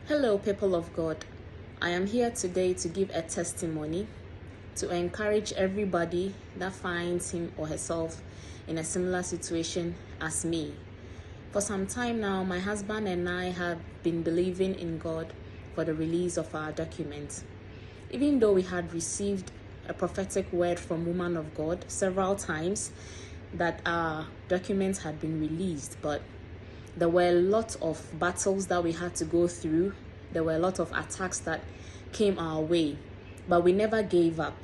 Hello, people of God. I am here today to give a testimony to encourage everybody that finds him or herself in a similar situation as me. For some time now, my husband and I have been believing in God for the release of our documents. Even though we had received a prophetic word from woman of God several times that our documents had been released, but there were a lot of battles that we had to go through. There were a lot of attacks that came our way, but we never gave up.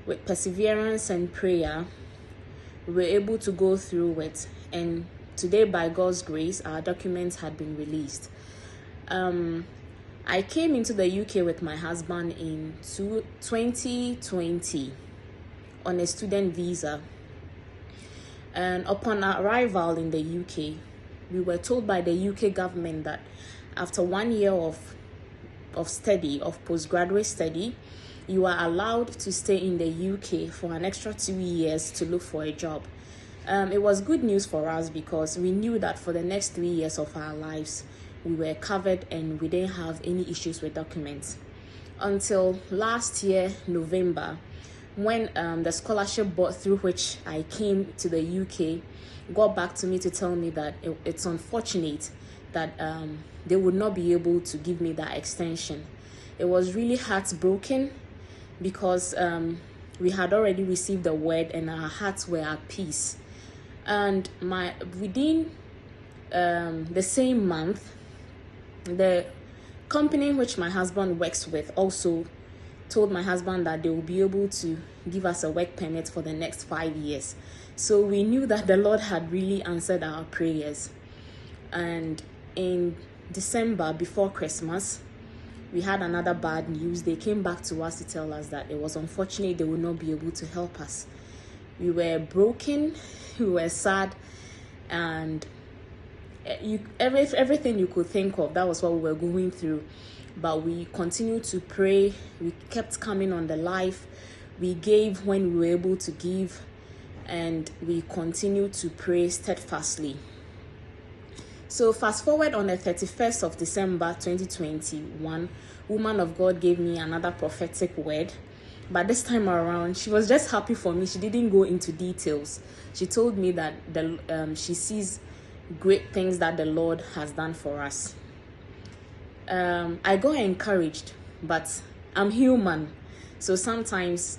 With perseverance and prayer, we were able to go through it. And today, by God's grace, our documents had been released. I came into the UK with my husband in 2020 on a student visa. And upon our arrival in the UK, we were told by the UK government that after 1 year of postgraduate study, you are allowed to stay in the UK for an extra 2 years to look for a job. It was good news for us because we knew that for the next 3 years of our lives, we were covered and we didn't have any issues with documents. Until last year, November, when the scholarship board through which I came to the UK got back to me to tell me that it's unfortunate that they would not be able to give me that extension. It was really heartbroken because we had already received the word and our hearts were at peace. And within the same month, the company which my husband works with also told my husband that they will be able to give us a work permit for the next 5 years. So we knew that the Lord had really answered our prayers. And in December, before Christmas, we had another bad news. They came back to us to tell us that it was unfortunate they would not be able to help us. We were broken, we were sad, and everything you could think of, that was what we were going through. But we continued to pray. We kept coming on the live. We gave when we were able to give, and we continued to pray steadfastly. So fast forward on the 31st of December 2021, woman of God gave me another prophetic word. But this time around, she was just happy for me. She didn't go into details. She told me that she sees great things that the Lord has done for us. I got encouraged, but I'm human. So sometimes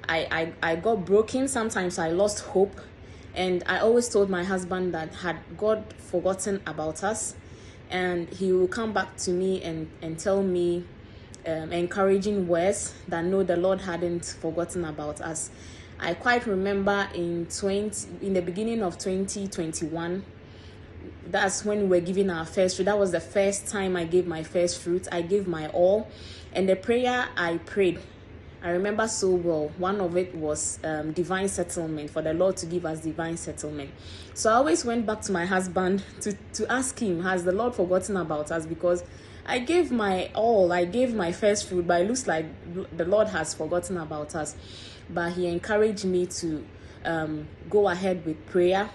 I got broken. Sometimes I lost hope. And I always told my husband that had God forgotten about us, and he will come back to me and tell me encouraging words that no, the Lord hadn't forgotten about us. I quite remember in the beginning of 2021, that's when we were giving our first fruit. That was the first time I gave my first fruit. I gave my all, and the prayer I prayed, I remember so well. One of it was divine settlement, for the Lord to give us divine settlement. So I always went back to my husband to ask him, has the Lord forgotten about us? Because I gave my all, I gave my first fruit, but it looks like the Lord has forgotten about us. But he encouraged me to go ahead with prayer.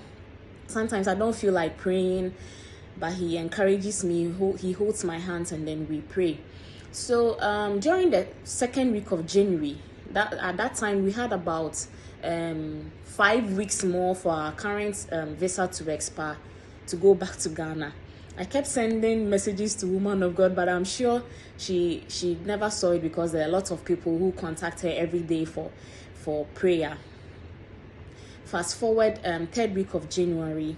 Sometimes I don't feel like praying, but he encourages me. He holds my hands and then we pray. So during the second week of January, at that time we had about 5 weeks more for our current visa to expire, to go back to Ghana. I kept sending messages to woman of God, but I'm sure she never saw it because there are a lot of people who contact her every day for prayer. Fast forward, third week of January,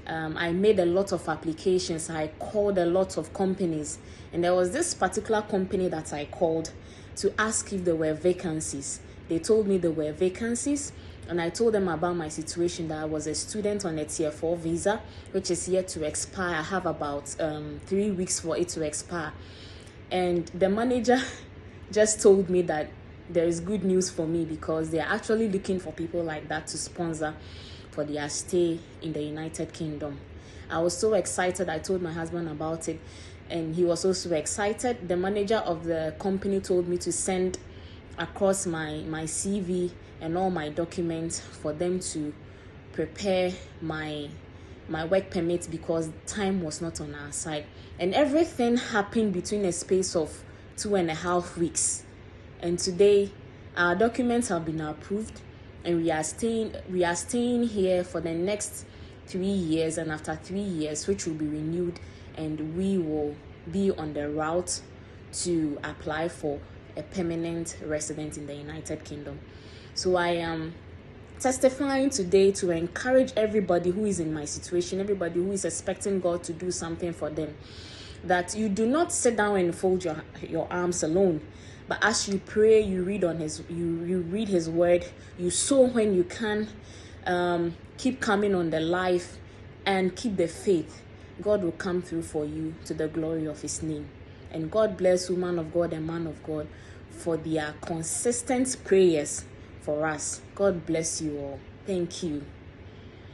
I made a lot of applications. I called a lot of companies, and there was this particular company that I called to ask if there were vacancies. They told me there were vacancies, and I told them about my situation, that I was a student on a Tier 4 visa, which is yet to expire. I have about 3 weeks for it to expire. And the manager just told me that there is good news for me because they are actually looking for people like that to sponsor for their stay in the United Kingdom. I was so excited. I told my husband about it, and he was also excited. The manager of the company told me to send across my CV and all my documents for them to prepare my my work permit because time was not on our side. And everything happened between a space of 2.5 weeks. And today, our documents have been approved, and we are staying here for the next 3 years, and after 3 years, which will be renewed, and we will be on the route to apply for a permanent resident in the United Kingdom. So I am testifying today to encourage everybody who is in my situation, everybody who is expecting God to do something for them, that you do not sit down and fold your arms alone. But as you pray, you read his word, you sow when you can, keep coming on the life, and keep the faith. God will come through for you to the glory of his name. And God bless woman of God and man of God for their consistent prayers for us. God bless you all. Thank you.